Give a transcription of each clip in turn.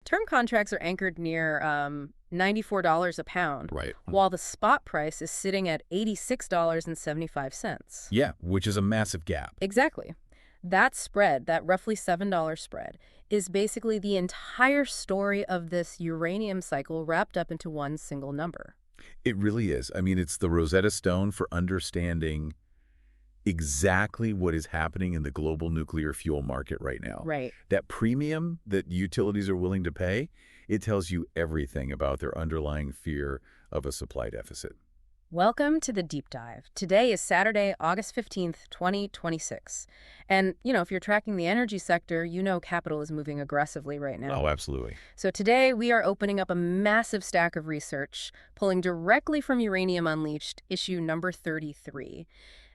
Term contracts are anchored near $94 a pound, Right. while the spot price is sitting at $86.75. Yeah, which is a massive gap. Exactly. That spread, that roughly $7 spread, is basically the entire story of this uranium cycle wrapped up into one single number. It really is. I mean, it's the Rosetta Stone for understanding exactly what is happening in the global nuclear fuel market right now. Right. That premium that utilities are willing to pay, it tells you everything about their underlying fear of a supply deficit. Welcome to the Deep Dive. Today is Saturday, August 15th, 2026. And, if you're tracking the energy sector, you know capital is moving aggressively right now. Oh, absolutely. So today we are opening up a massive stack of research, pulling directly from Uranium Unleashed, issue number 33.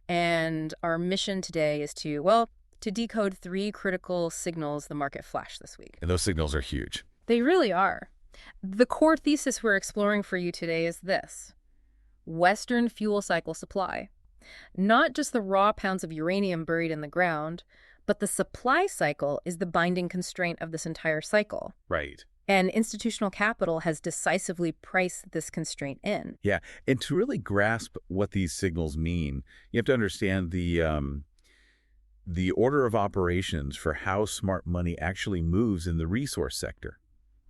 And our mission today is to decode 3 critical signals the market flashed this week. And those signals are huge. They really are. The core thesis we're exploring for you today is this: Western fuel cycle supply. Not just the raw pounds of uranium buried in the ground, but the supply cycle is the binding constraint of this entire cycle. Right. And institutional capital has decisively priced this constraint in. Yeah, and to really grasp what these signals mean, you have to understand the order of operations for how smart money actually moves in the resource sector.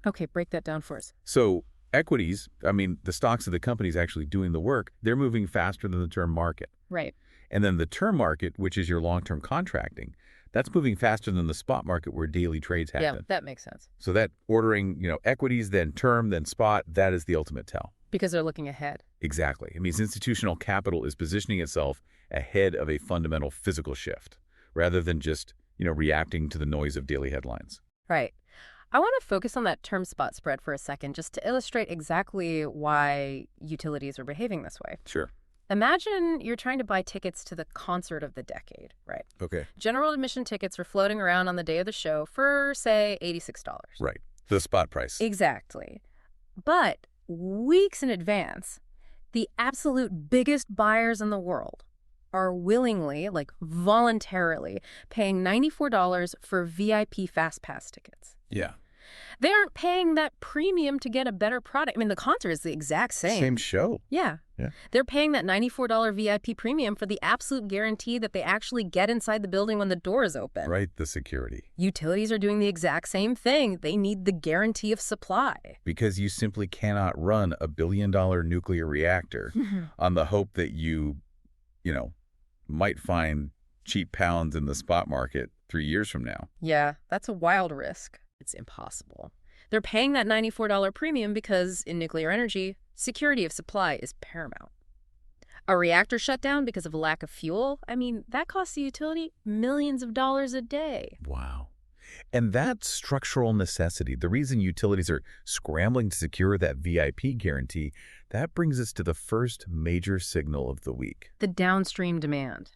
Okay, break that down for us. So equities, the stocks of the companies actually doing the work, they're moving faster than the term market. Right. And then the term market, which is your long-term contracting, that's moving faster than the spot market where daily trades happen. Yeah, that makes sense. So that ordering, equities, then term, then spot, that is the ultimate tell. Because they're looking ahead. Exactly. It means institutional capital is positioning itself ahead of a fundamental physical shift rather than just, reacting to the noise of daily headlines. Right. I want to focus on that term spot spread for a second, just to illustrate exactly why utilities are behaving this way. Sure. Imagine you're trying to buy tickets to the concert of the decade, right? Okay. General admission tickets are floating around on the day of the show for, say, $86. Right. The spot price. Exactly. But weeks in advance, the absolute biggest buyers in the world are willingly, voluntarily, paying $94 for VIP Fast Pass tickets. Yeah. They aren't paying that premium to get a better product. The concert is the exact same. Same show. Yeah. They're paying that $94 VIP premium for the absolute guarantee that they actually get inside the building when the door is open. Right, the security. Utilities are doing the exact same thing. They need the guarantee of supply. Because you simply cannot run a billion-dollar nuclear reactor on the hope that you might find cheap pounds in the spot market 3 years from now. Yeah, that's a wild risk. It's impossible. They're paying that $94 premium because, in nuclear energy, security of supply is paramount. A reactor shutdown because of a lack of fuel, that costs the utility millions of dollars a day. Wow. And that structural necessity, the reason utilities are scrambling to secure that VIP guarantee, that brings us to the first major signal of the week. The downstream demand.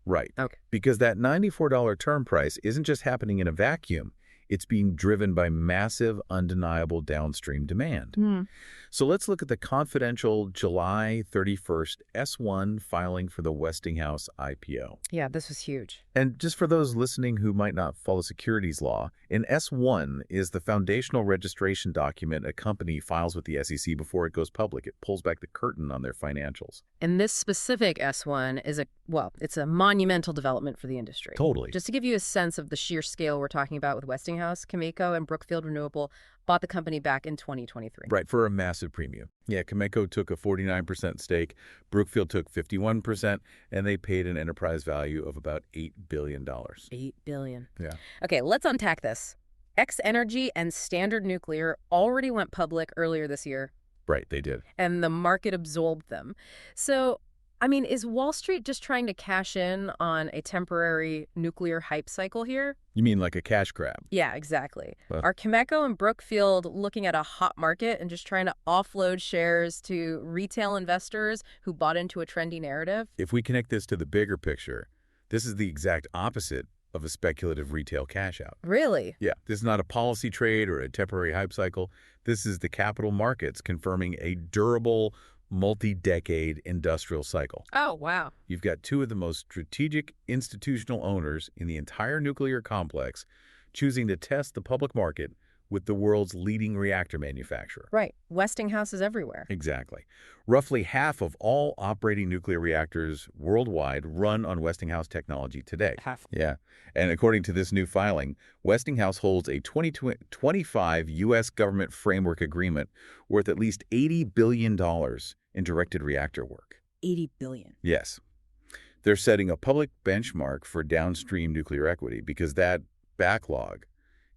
Right. Okay. Because that $94 term price isn't just happening in a vacuum. It's being driven by massive, undeniable downstream demand. So let's look at the confidential July 31st S1 filing for the Westinghouse IPO. Yeah, this was huge. And just for those listening who might not follow securities law, an S1 is the foundational registration document a company files with the SEC before it goes public. It pulls back the curtain on their financials. And this specific S1 is it's a monumental development for the industry. Totally. Just to give you a sense of the sheer scale we're talking about with Westinghouse, Cameco and Brookfield Renewable bought the company back in 2023. Right, for a massive premium. Yeah, Cameco took a 49% stake, Brookfield took 51%, and they paid an enterprise value of about $8 billion. $8 billion. Yeah. Okay, let's unpack this. X-Energy and Standard Nuclear already went public earlier this year. Right, they did. And the market absorbed them. So, is Wall Street just trying to cash in on a temporary nuclear hype cycle here? You mean like a cash grab? Yeah, exactly. Are Cameco and Brookfield looking at a hot market and just trying to offload shares to retail investors who bought into a trendy narrative? If we connect this to the bigger picture, this is the exact opposite of a speculative retail cash out. Really? Yeah, this is not a policy trade or a temporary hype cycle. This is the capital markets confirming a durable, multi-decade industrial cycle. Oh, wow. You've got two of the most strategic institutional owners in the entire nuclear complex choosing to test the public market with the world's leading reactor manufacturer. Right. Westinghouse is everywhere. Exactly. Roughly half of all operating nuclear reactors worldwide run on Westinghouse technology today. Half. Yeah. And according to this new filing, Westinghouse holds a 2025 U.S. government framework agreement worth at least $80 billion in directed reactor work. 80 billion. Yes. They're setting a public benchmark for downstream nuclear equity because that backlog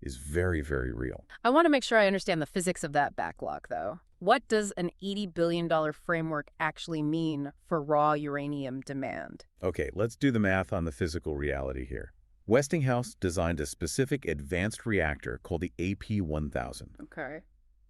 is very, very real. I want to make sure I understand the physics of that backlog, though. What does an $80 billion framework actually mean for raw uranium demand? Okay, let's do the math on the physical reality here. Westinghouse designed a specific advanced reactor called the AP1000. Okay.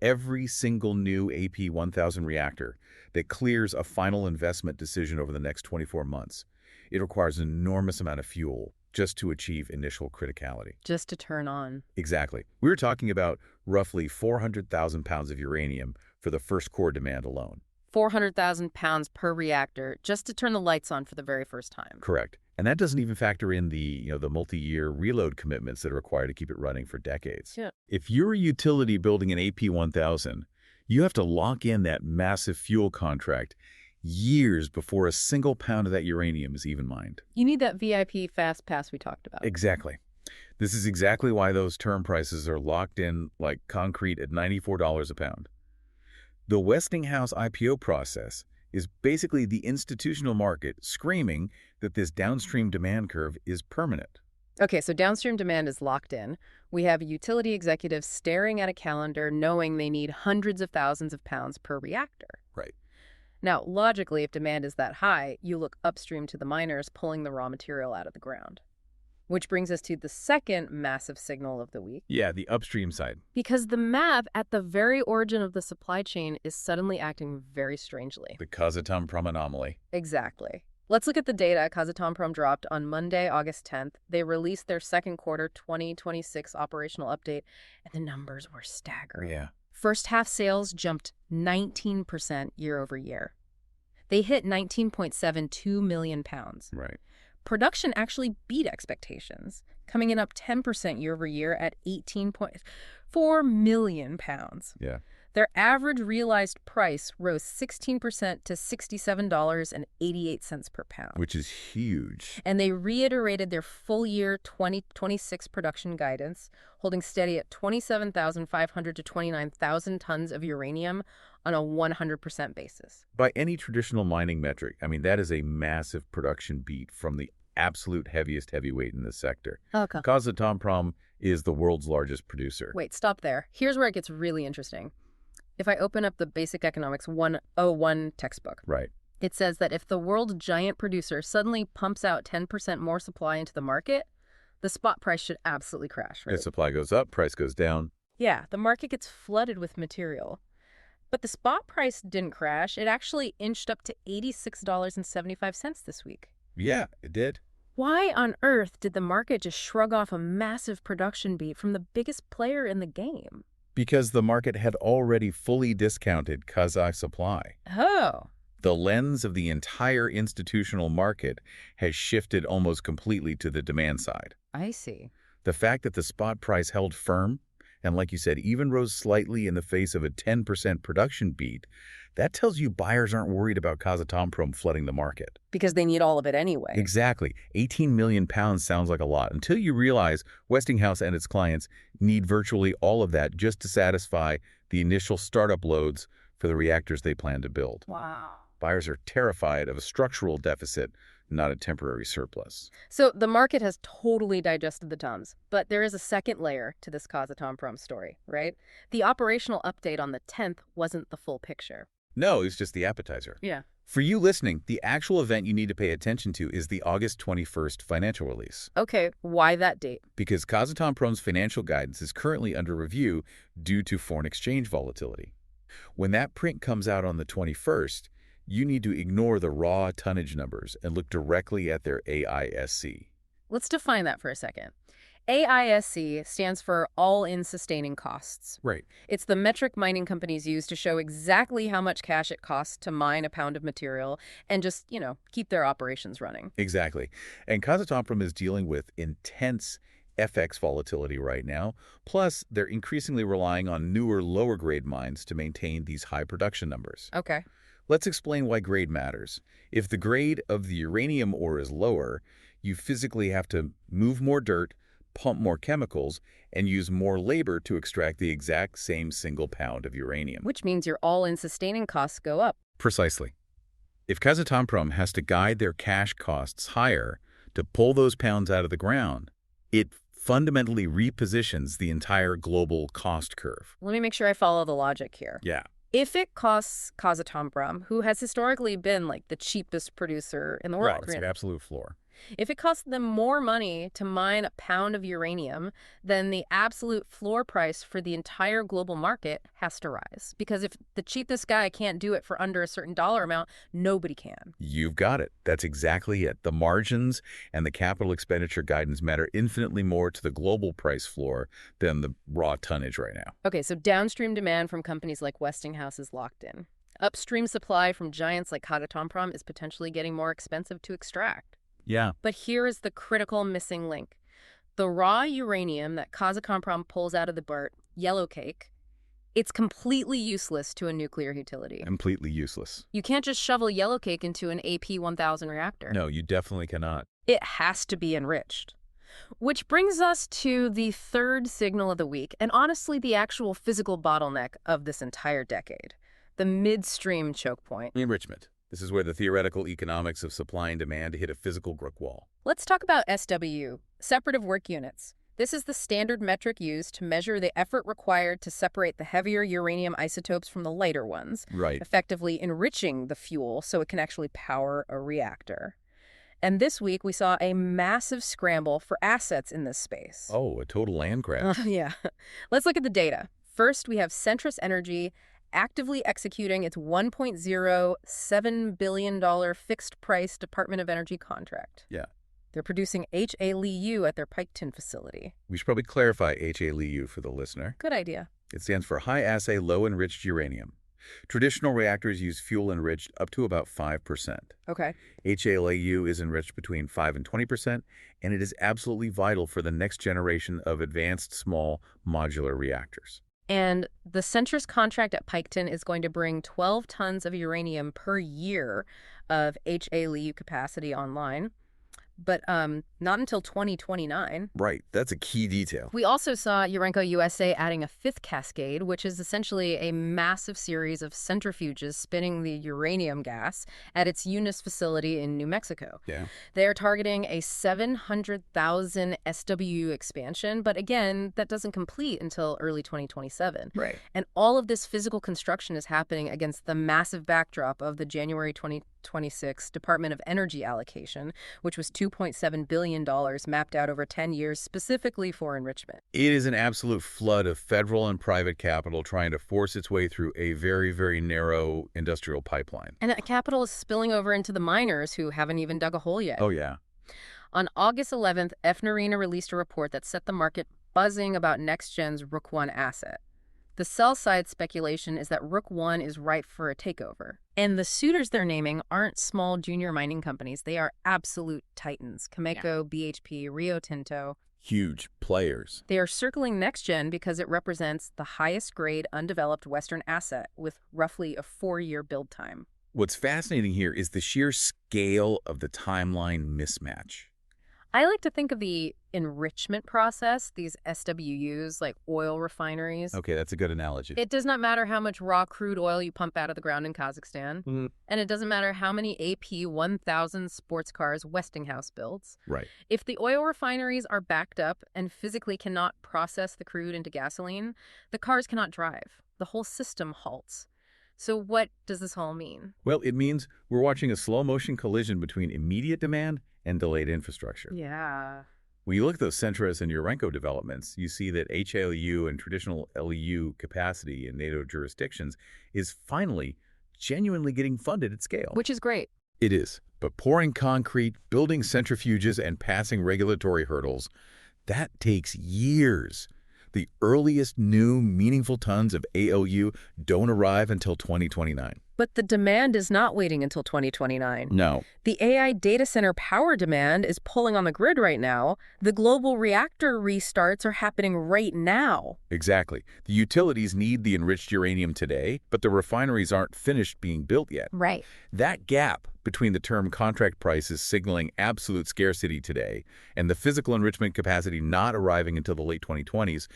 Every single new AP1000 reactor that clears a final investment decision over the next 24 months, it requires an enormous amount of fuel just to achieve initial criticality. Just to turn on. Exactly. We were talking about roughly 400,000 pounds of uranium for the first core demand alone. 400,000 pounds per reactor just to turn the lights on for the very first time. Correct. And that doesn't even factor in the multi-year reload commitments that are required to keep it running for decades. Yeah. If you're a utility building an AP1000, you have to lock in that massive fuel contract years before a single pound of that uranium is even mined. You need that VIP fast pass we talked about. Exactly. This is exactly why those term prices are locked in like concrete at $94 a pound. The Westinghouse IPO process is basically the institutional market screaming that this downstream demand curve is permanent. Okay, so downstream demand is locked in. We have utility executives staring at a calendar knowing they need hundreds of thousands of pounds per reactor. Right. Now, logically, if demand is that high, you look upstream to the miners pulling the raw material out of the ground. Which brings us to the second massive signal of the week. Yeah, the upstream side. Because the map at the very origin of the supply chain is suddenly acting very strangely. The Kazatomprom anomaly. Exactly. Let's look at the data Kazatomprom dropped on Monday, August 10th. They released their second quarter 2026 operational update, and the numbers were staggering. Yeah. First half sales jumped 19% year over year. They hit 19.72 million pounds. Right. Production actually beat expectations, coming in up 10% year over year at 18.4 million pounds. Yeah. Their average realized price rose 16% to $67.88 per pound. Which is huge. And they reiterated their full year 2026 production guidance, holding steady at 27,500 to 29,000 tons of uranium on a 100% basis. By any traditional mining metric, I mean, that is a massive production beat from the absolute heaviest heavyweight in this sector. Okay. Kazatomprom is the world's largest producer. Wait, stop there. Here's where it gets really interesting. If I open up the Basic Economics 101 textbook, Right. it says that if the world's giant producer suddenly pumps out 10% more supply into the market, the spot price should absolutely crash, right? If supply goes up, price goes down. Yeah, the market gets flooded with material. But the spot price didn't crash. It actually inched up to $86.75 this week. Yeah, it did. Why on earth did the market just shrug off a massive production beat from the biggest player in the game? Because the market had already fully discounted Kazakh supply. Oh. The lens of the entire institutional market has shifted almost completely to the demand side. I see. The fact that the spot price held firm, and like you said, even rose slightly in the face of a 10% production beat, that tells you buyers aren't worried about Kazatomprom flooding the market. Because they need all of it anyway. Exactly. 18 million pounds sounds like a lot until you realize Westinghouse and its clients need virtually all of that just to satisfy the initial startup loads for the reactors they plan to build. Wow. Buyers are terrified of a structural deficit, not a temporary surplus. So the market has totally digested the tons, but there is a second layer to this Kazatomprom story, right? The operational update on the 10th wasn't the full picture. No, it's just the appetizer. Yeah. For you listening, the actual event you need to pay attention to is the August 21st financial release. Okay, why that date? Because Kazatomprom's financial guidance is currently under review due to foreign exchange volatility. When that print comes out on the 21st, you need to ignore the raw tonnage numbers and look directly at their AISC. Let's define that for a second. AISC stands for All-In Sustaining Costs. Right. It's the metric mining companies use to show exactly how much cash it costs to mine a pound of material and just, keep their operations running. Exactly. And Kazatomprom is dealing with intense FX volatility right now. Plus, they're increasingly relying on newer, lower-grade mines to maintain these high production numbers. Okay. Let's explain why grade matters. If the grade of the uranium ore is lower, you physically have to move more dirt, pump more chemicals, and use more labor to extract the exact same single pound of uranium. Which means your all-in sustaining costs go up. Precisely. If Kazatomprom has to guide their cash costs higher to pull those pounds out of the ground, it fundamentally repositions the entire global cost curve. Let me make sure I follow the logic here. Yeah. If it costs Kazatomprom, who has historically been like the cheapest producer in the world, Right, it's the absolute floor. if it costs them more money to mine a pound of uranium, then the absolute floor price for the entire global market has to rise. Because if the cheapest guy can't do it for under a certain dollar amount, nobody can. You've got it. That's exactly it. The margins and the capital expenditure guidance matter infinitely more to the global price floor than the raw tonnage right now. Okay, so downstream demand from companies like Westinghouse is locked in. Upstream supply from giants like Kazatomprom is potentially getting more expensive to extract. Yeah. But here is the critical missing link. The raw uranium that Kazatomprom pulls out of the BERT, yellowcake, it's completely useless to a nuclear utility. Completely useless. You can't just shovel yellowcake into an AP1000 reactor. No, you definitely cannot. It has to be enriched. Which brings us to the third signal of the week, and honestly the actual physical bottleneck of this entire decade, the midstream choke point. Enrichment. This is where the theoretical economics of supply and demand hit a physical brick wall. Let's talk about SW, separative work units. This is the standard metric used to measure the effort required to separate the heavier uranium isotopes from the lighter ones, Right. effectively enriching the fuel so it can actually power a reactor. And this week, we saw a massive scramble for assets in this space. Oh, a total land grab. Yeah. Let's look at the data. First, we have Centrus Energy actively executing its $1.07 billion fixed-price Department of Energy contract. Yeah. They're producing HALEU at their Piketon facility. We should probably clarify HALEU for the listener. Good idea. It stands for high-assay, low-enriched uranium. Traditional reactors use fuel enriched up to about 5%. Okay. HALEU is enriched between 5 and 20%, and it is absolutely vital for the next generation of advanced small modular reactors. And the Centrus contract at Piketon is going to bring 12 tons of uranium per year of HALEU capacity online, but not until 2029. Right. That's a key detail. We also saw Urenco USA adding a fifth cascade, which is essentially a massive series of centrifuges spinning the uranium gas at its Eunice facility in New Mexico. Yeah. They are targeting a 700,000 SWU expansion, but again, that doesn't complete until early 2027. Right. And all of this physical construction is happening against the massive backdrop of the January 2026 Department of Energy allocation, which was $2.7 billion mapped out over 10 years specifically for enrichment. It is an absolute flood of federal and private capital trying to force its way through a very, very narrow industrial pipeline. And that capital is spilling over into the miners who haven't even dug a hole yet. Oh, yeah. On August 11th, FNARENA released a report that set the market buzzing about NextGen's Rook 1 asset. The sell-side speculation is that Rook 1 is ripe for a takeover. And the suitors they're naming aren't small junior mining companies. They are absolute titans. Cameco, BHP, Rio Tinto. Huge players. They are circling NextGen because it represents the highest grade undeveloped Western asset with roughly a 4-year build time. What's fascinating here is the sheer scale of the timeline mismatch. I like to think of the enrichment process, these SWUs, like oil refineries. Okay, that's a good analogy. It does not matter how much raw crude oil you pump out of the ground in Kazakhstan. And it doesn't matter how many AP1000 sports cars Westinghouse builds. Right. If the oil refineries are backed up and physically cannot process the crude into gasoline, the cars cannot drive. The whole system halts. So what does this all mean? Well, it means we're watching a slow-motion collision between immediate demand and delayed infrastructure. Yeah. When you look at those Centrus and Urenco developments, you see that HALEU and traditional LEU capacity in NATO jurisdictions is finally genuinely getting funded at scale. Which is great. It is. But pouring concrete, building centrifuges, and passing regulatory hurdles, that takes years. The earliest new, meaningful tons of ALU don't arrive until 2029. But the demand is not waiting until 2029. No. The AI data center power demand is pulling on the grid right now. The global reactor restarts are happening right now. Exactly. The utilities need the enriched uranium today, but the refineries aren't finished being built yet. Right. That gap between the term contract prices signaling absolute scarcity today and the physical enrichment capacity not arriving until the late 2020s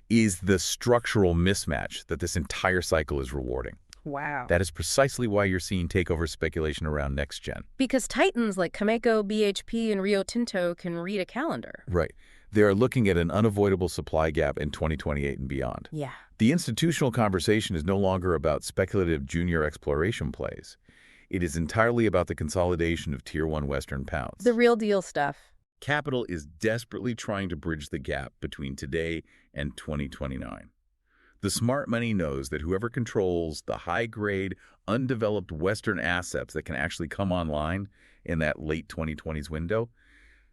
is the structural mismatch that this entire cycle is rewarding. Wow. That is precisely why you're seeing takeover speculation around next gen. Because titans like Cameco, BHP, and Rio Tinto can read a calendar. Right. They are looking at an unavoidable supply gap in 2028 and beyond. Yeah. The institutional conversation is no longer about speculative junior exploration plays. It is entirely about the consolidation of Tier 1 Western pounds. The real deal stuff. Capital is desperately trying to bridge the gap between today and 2029. The smart money knows that whoever controls the high-grade, undeveloped Western assets that can actually come online in that late 2020s window,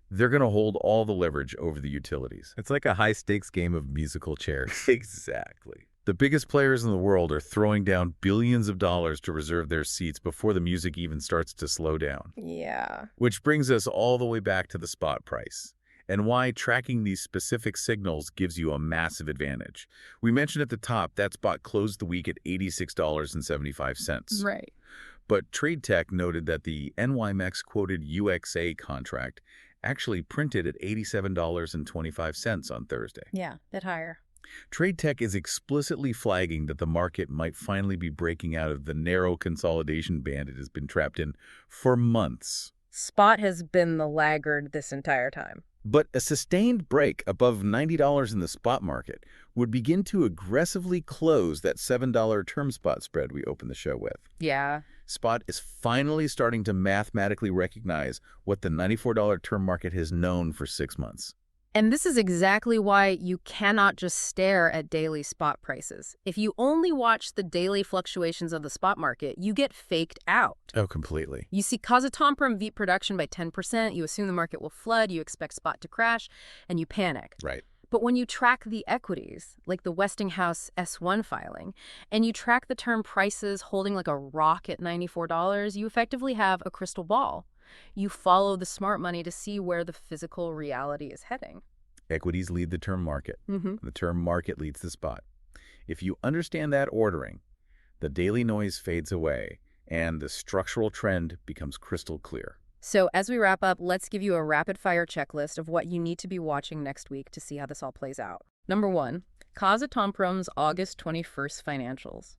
they're going to hold all the leverage over the utilities. It's like a high-stakes game of musical chairs. Exactly. The biggest players in the world are throwing down billions of dollars to reserve their seats before the music even starts to slow down. Yeah. Which brings us all the way back to the spot price, and why tracking these specific signals gives you a massive advantage. We mentioned at the top that spot closed the week at $86.75. Right. But TradeTech noted that the NYMEX quoted UXA contract actually printed at $87.25 on Thursday. Yeah, bit higher. TradeTech is explicitly flagging that the market might finally be breaking out of the narrow consolidation band it has been trapped in for months. Spot has been the laggard this entire time. But a sustained break above $90 in the spot market would begin to aggressively close that $7 term spot spread we opened the show with. Yeah. Spot is finally starting to mathematically recognize what the $94 term market has known for 6 months. And this is exactly why you cannot just stare at daily spot prices. If you only watch the daily fluctuations of the spot market, you get faked out. Oh, completely. You see Kazatomprom beat production by 10%, you assume the market will flood, you expect spot to crash, and you panic. Right. But when you track the equities, like the Westinghouse S1 filing, and you track the term prices holding like a rock at $94, you effectively have a crystal ball. You follow the smart money to see where the physical reality is heading. Equities lead the term market. Mm-hmm. The term market leads the spot. If you understand that ordering, the daily noise fades away and the structural trend becomes crystal clear. So as we wrap up, let's give you a rapid-fire checklist of what you need to be watching next week to see how this all plays out. Number 1, Kazatomprom's August 21st financials.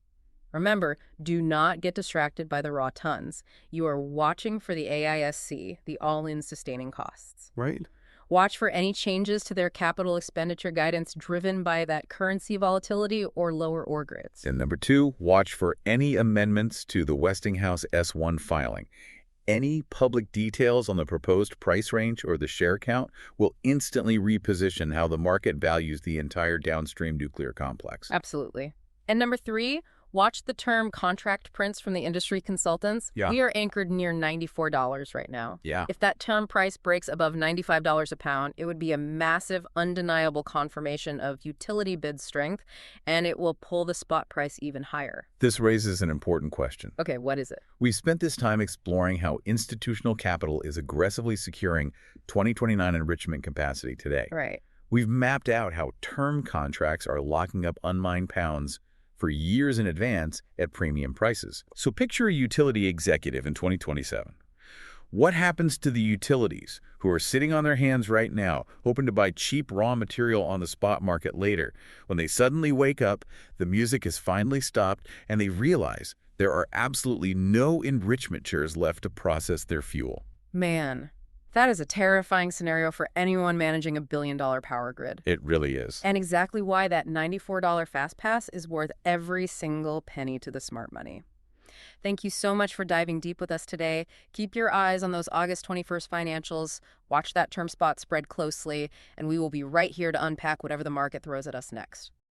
Remember, do not get distracted by the raw tons. You are watching for the AISC, the all-in sustaining costs. Right. Watch for any changes to their capital expenditure guidance driven by that currency volatility or lower ore grids. And number 2, watch for any amendments to the Westinghouse S1 filing. Any public details on the proposed price range or the share count will instantly reposition how the market values the entire downstream nuclear complex. Absolutely. And number 3, watch the term contract prints from the industry consultants. Yeah. We are anchored near $94 right now. Yeah. If that term price breaks above $95 a pound, it would be a massive, undeniable confirmation of utility bid strength, and it will pull the spot price even higher. This raises an important question. Okay, what is it? We spent this time exploring how institutional capital is aggressively securing 2029 enrichment capacity today. Right. We've mapped out how term contracts are locking up unmined pounds for years in advance at premium prices. So picture a utility executive in 2027. What happens to the utilities who are sitting on their hands right now, hoping to buy cheap raw material on the spot market later, when they suddenly wake up, the music is finally stopped, and they realize there are absolutely no enrichment shares left to process their fuel? Man, that is a terrifying scenario for anyone managing a billion-dollar power grid. It really is. And exactly why that $94 Fast Pass is worth every single penny to the smart money. Thank you so much for diving deep with us today. Keep your eyes on those August 21st financials. Watch that term spot spread closely, and we will be right here to unpack whatever the market throws at us next.